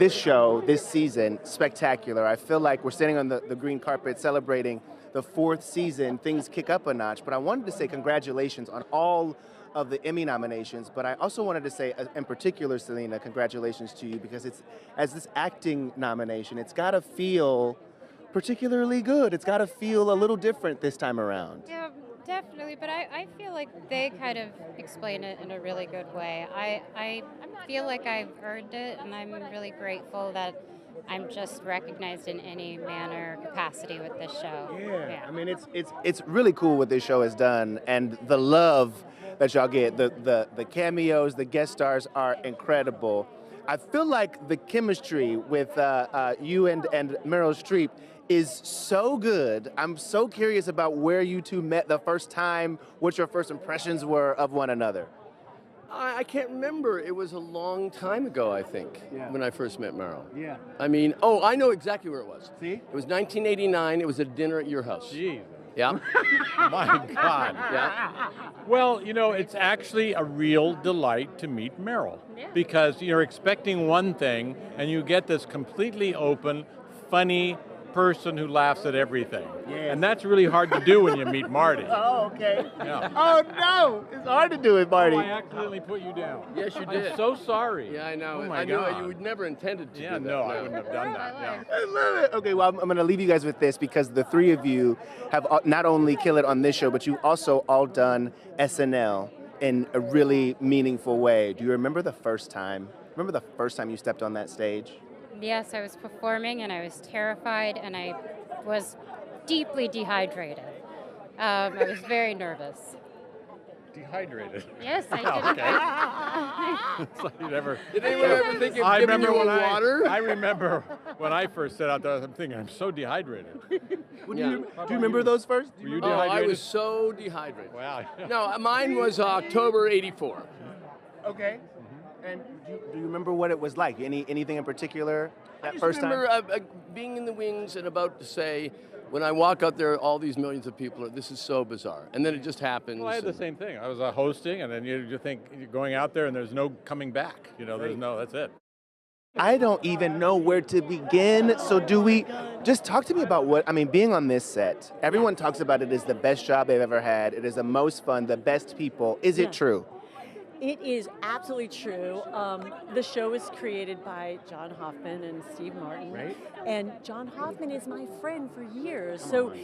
this show, this season, spectacular. I feel like we're standing on the green carpet celebrating the 4th season. Things kick up a notch, but I wanted to say congratulations on all of the Emmy nominations, but I also wanted to say, in particular, Selena, congratulations to you, because it's, as this acting nomination, it's got to feel particularly good. It's got to feel a little different this time around. Yeah, definitely, but I feel like they kind of explain it in a really good way. I feel like I've earned it, and I'm really grateful that I'm just recognized in any manner, capacity with this show. Yeah. I mean, it's really cool what this show has done, and the love that y'all get, the cameos, the guest stars are incredible. I feel like the chemistry with you and Meryl Streep is so good. I'm so curious about where you two met the first time, what your first impressions were of one another. I can't remember. It was a long time ago, I think, when I first met Meryl. Yeah. I mean, I know exactly where it was. See? It was 1989. It was a dinner at your house. Jeez. Yeah? My God. Yeah. Well, it's actually a real delight to meet Meryl, because you're expecting one thing and you get this completely open, funny person who laughs at everything. Yes. And that's really hard to do when you meet Marty. Oh, okay. Yeah. Oh, no. It's hard to do it, Marty. Oh, I accidentally put you down. Yes, you did. I'm so sorry. Yeah, I know. Oh, my I knew God. you would never intended to do that. No, I wouldn't have done that. Yeah. I love it. Okay, well, I'm going to leave you guys with this, because the three of you have not only killed it on this show, but you've also all done SNL in a really meaningful way. Do you remember the first time? Remember the first time you stepped on that stage? Yes, I was performing, and I was terrified, and I was deeply dehydrated. I was very nervous. Dehydrated. Yes, I did. Okay. It's like you never. Did anyone ever think of giving you water? I remember when I first set out there, I'm thinking, I'm so dehydrated. Do you remember those first? Were you Oh, dehydrated? I was so dehydrated. Wow. No, mine was October '84. Okay. And do you remember what it was like? Anything in particular that I first just remember time? being in the wings and about to say, when I walk out there, all these millions of people this is so bizarre. And then it just happens. Well, I had the same thing. I was hosting, and then you think you're going out there and there's no coming back. That's it. I don't even know where to begin. So just talk to me about being on this set. Everyone talks about it as the best job they've ever had. It is the most fun, the best people. Is it true? It is absolutely true. The show was created by John Hoffman and Steve Martin. Right. And John Hoffman is my friend for years. So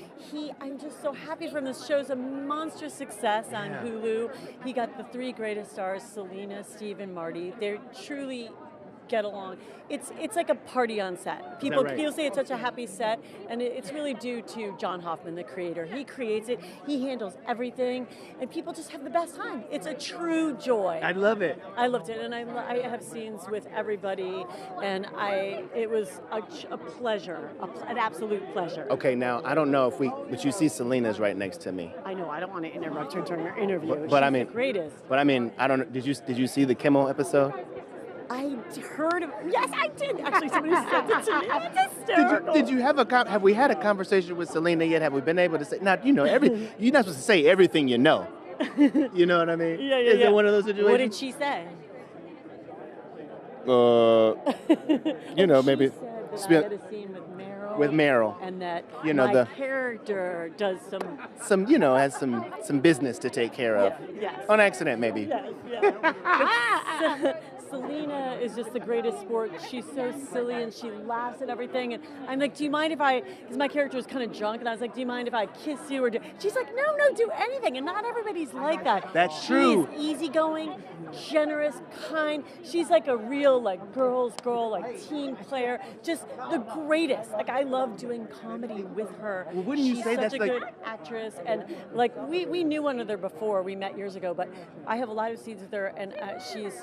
I'm just so happy for him. This show's a monstrous success on Hulu. He got the 3 greatest stars, Selena, Steve, and Marty. They're truly get along. It's like a party on set. People say it's such a happy set, and it's really due to John Hoffman, the creator. He creates it, he handles everything, and people just have the best time. It's a true joy. I love it. I loved it, and I have scenes with everybody, and it was a pleasure, an absolute pleasure. Okay, now I don't know but you see Selena's right next to me. I know, I don't want to interrupt her during her interview. But She's the greatest. But I don't know. Did you see the Kimmel episode? I heard of. Yes, I did. Actually, somebody sent it to me. It's hysterical. Did you have we had a conversation with Selena yet? Have we been able to say? Now, you're not supposed to say everything you know. You know what I mean? Yeah. Is it one of those situations? What did she say? Maybe. She said that I had a scene with Meryl. And that my character does has some business to take care of. Yes. On accident, maybe. Yes. Selena is just the greatest sport. She's so silly and she laughs at everything. And I'm like, do you mind if because my character was kind of drunk, and I was like, do you mind if I kiss you? She's like, no, do anything. And not everybody's like that. That's true. She's easygoing, generous, kind. She's like a real girl's girl, team player. Just the greatest. I love doing comedy with her. Well, wouldn't you say that's such a good actress? And we knew one another before we met years ago, but I have a lot of scenes with her, and she's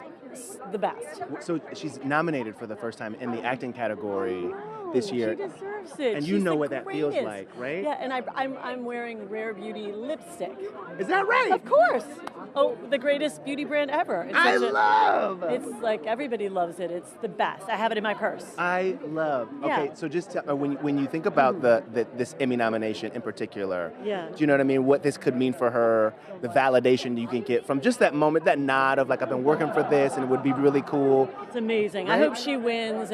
the best. So she's nominated for the first time in the acting category this year. She deserves it. And She's you know the what that feels greatest. like, right? Yeah, and I'm wearing Rare Beauty lipstick. Is that right? Of course. the greatest beauty brand ever. It's like everybody loves it. It's the best. I have it in my purse. I love. Yeah. Okay, so just tell, when you think about this Emmy nomination in particular, Yeah. do you know what I mean? What this could mean for her, the validation you can get from just that moment, that nod of like, I've been working for this, and it would be really cool. It's amazing. Right? I hope she wins,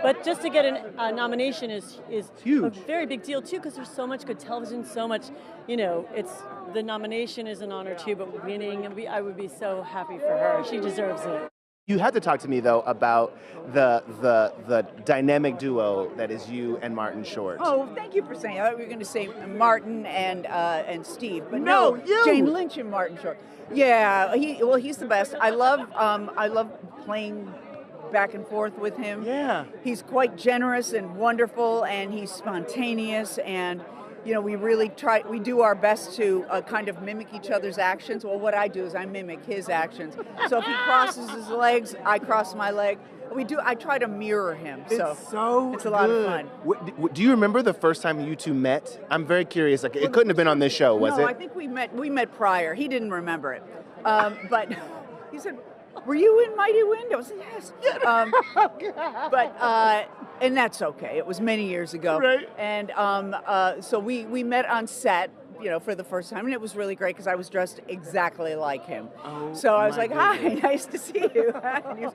but just to get a nomination is huge. A very big deal too, because there's so much good television, so much. It's the nomination is an honor too, but winning, I would be so happy for her. She deserves it. You have to talk to me though about the dynamic duo that is you and Martin Short. Oh, thank you for saying. I thought we were going to say Martin and Steve, but No, no, you! Jane Lynch and Martin Short. Yeah, he's the best. I love playing back and forth with him. Yeah. He's quite generous and wonderful, and he's spontaneous, and we really we do our best to kind of mimic each other's actions. Well, what I do is I mimic his actions. So if he crosses his legs, I cross my leg. I try to mirror him. It's so it's a lot of fun. Do you remember the first time you two met? I'm very curious. Like, it couldn't have been on this show, was it? No, I think we met prior. He didn't remember it. But he said, "Were you in Mighty Wind?" I said, "Yes." And that's okay. It was many years ago. Right. And so we met on set, for the first time, and it was really great because I was dressed exactly like him. Oh, so I was my like, "Hi, goodness. nice to see you." And he was,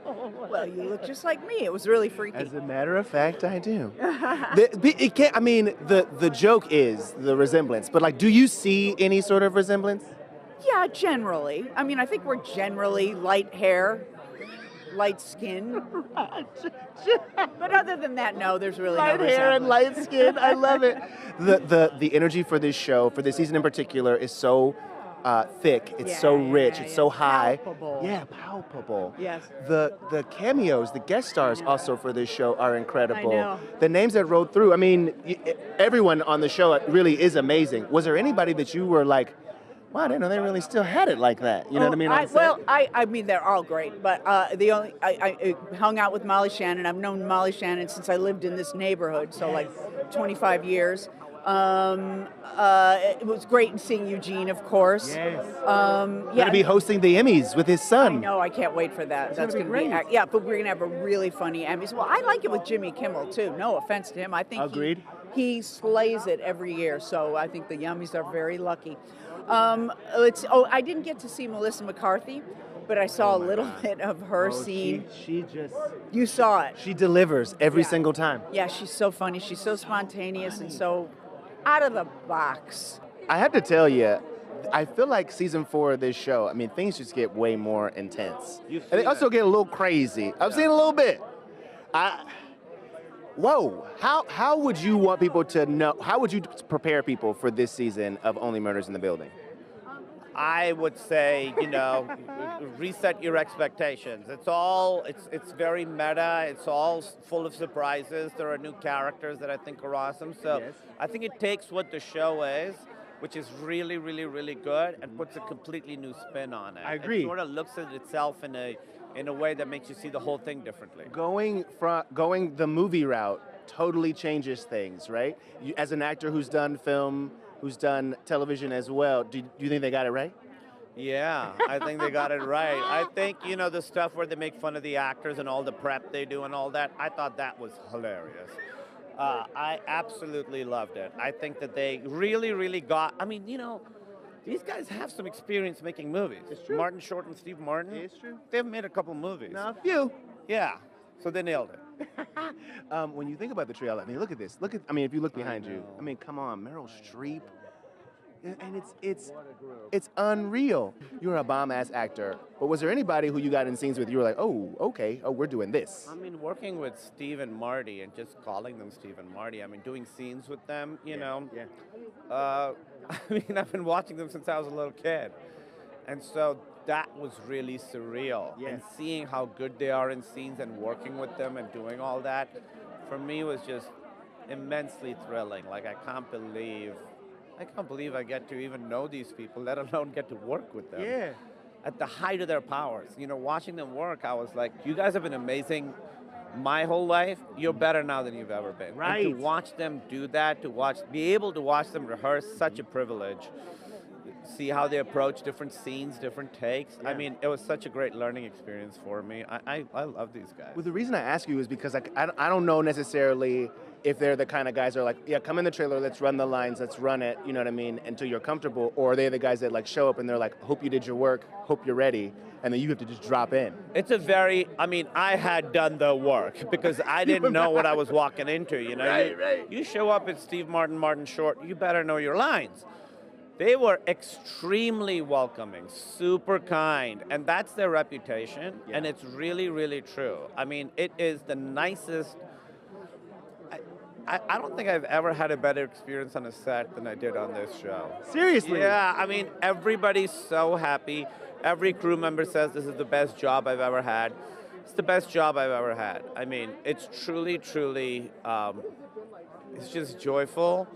"Well, you look just like me." It was really freaky. As a matter of fact, I do. The joke is the resemblance, but like, do you see any sort of resemblance? Yeah, generally. I mean, I think we're generally light hair, light skin. But other than that, no, there's really Light no hair and resemblance. light skin. I love it. The energy for this show, for this season in particular, is so thick. It's so rich. It's so high. Palpable. Yeah, palpable. Yes. The cameos, the guest stars also for this show are incredible. I know. The names that rode through. I mean, everyone on the show really is amazing. Was there anybody that you were like, wow, I didn't know they really still had it like that? You know what I mean? I mean, they're all great, but I hung out with Molly Shannon. I've known Molly Shannon since I lived in this neighborhood, so like 25 years. It was great seeing Eugene, of course. Yes. Yeah. To be hosting the Emmys with his son. I know, I can't wait for that. That's gonna going be to great. be, yeah, but we're going to have a really funny Emmys. Well, I like it with Jimmy Kimmel, too. No offense to him. I think Agreed. he slays it every year, so I think the Emmys are very lucky. I didn't get to see Melissa McCarthy, but I saw a little bit of her scene. She just... You saw it. She delivers every Yeah. single time. Yeah, she's so funny. She's so spontaneous and so out of the box. I have to tell you, I feel like season 4 of this show, I mean, things just get way more intense. And they also get a little crazy. I've seen a little bit. Whoa, how would you want people to know, how would you prepare people for this season of Only Murders in the Building? I would say, reset your expectations. It's very meta. It's all full of surprises. There are new characters that I think are awesome. So Yes. I think it takes what the show is, which is really, really, really good, and puts a completely new spin on it. I agree. It sort of looks at itself in a way that makes you see the whole thing differently. Going the movie route totally changes things, right? You, as an actor who's done film, who's done television as well, do you think they got it right? Yeah, I think they got it right. I think, the stuff where they make fun of the actors and all the prep they do and all that, I thought that was hilarious. I absolutely loved it. I think that they really, really got, these guys have some experience making movies. It's true. Martin Short and Steve Martin. It's true. They've made a couple movies. Now, a few. Yeah, so they nailed it. When you think about the trailer, look at this. If you look behind you, come on, Meryl Streep. And it's unreal. You're a bomb-ass actor. But was there anybody who you got in scenes with, you were like, oh, okay, we're doing this? Working with Steve and Marty and just calling them Steve and Marty, doing scenes with them, I've been watching them since I was a little kid. And so that was really surreal. Yes. And seeing how good they are in scenes and working with them and doing all that, for me was just immensely thrilling. Like, I can't believe I get to even know these people, let alone get to work with them. Yeah. At the height of their powers. Watching them work, I was like, you guys have been amazing my whole life. You're better now than you've ever been. Right. And to watch them do that, be able to watch them rehearse, such a privilege. see how they approach different scenes, different takes. I mean, it was such a great learning experience for me. I love these guys. Well, the reason I ask you is because I don't know necessarily if they're the kind of guys that are like, yeah, come in the trailer, let's run the lines, let's run it, you know what I mean, until you're comfortable, or are they the guys that like show up and they're like, hope you did your work, hope you're ready, and then you have to just drop in. It's a very, I mean, I had done the work because I didn't know what I was walking into, you know. Right. You show up at Steve Martin Short, you better know your lines. They were extremely welcoming, super kind, and that's their reputation, and it's really, really true. I mean, it is the nicest. I don't think I've ever had a better experience on a set than I did on this show. Seriously? Yeah, I mean, everybody's so happy. Every crew member says this is the best job I've ever had. It's the best job I've ever had. I mean, it's truly, truly, it's just joyful.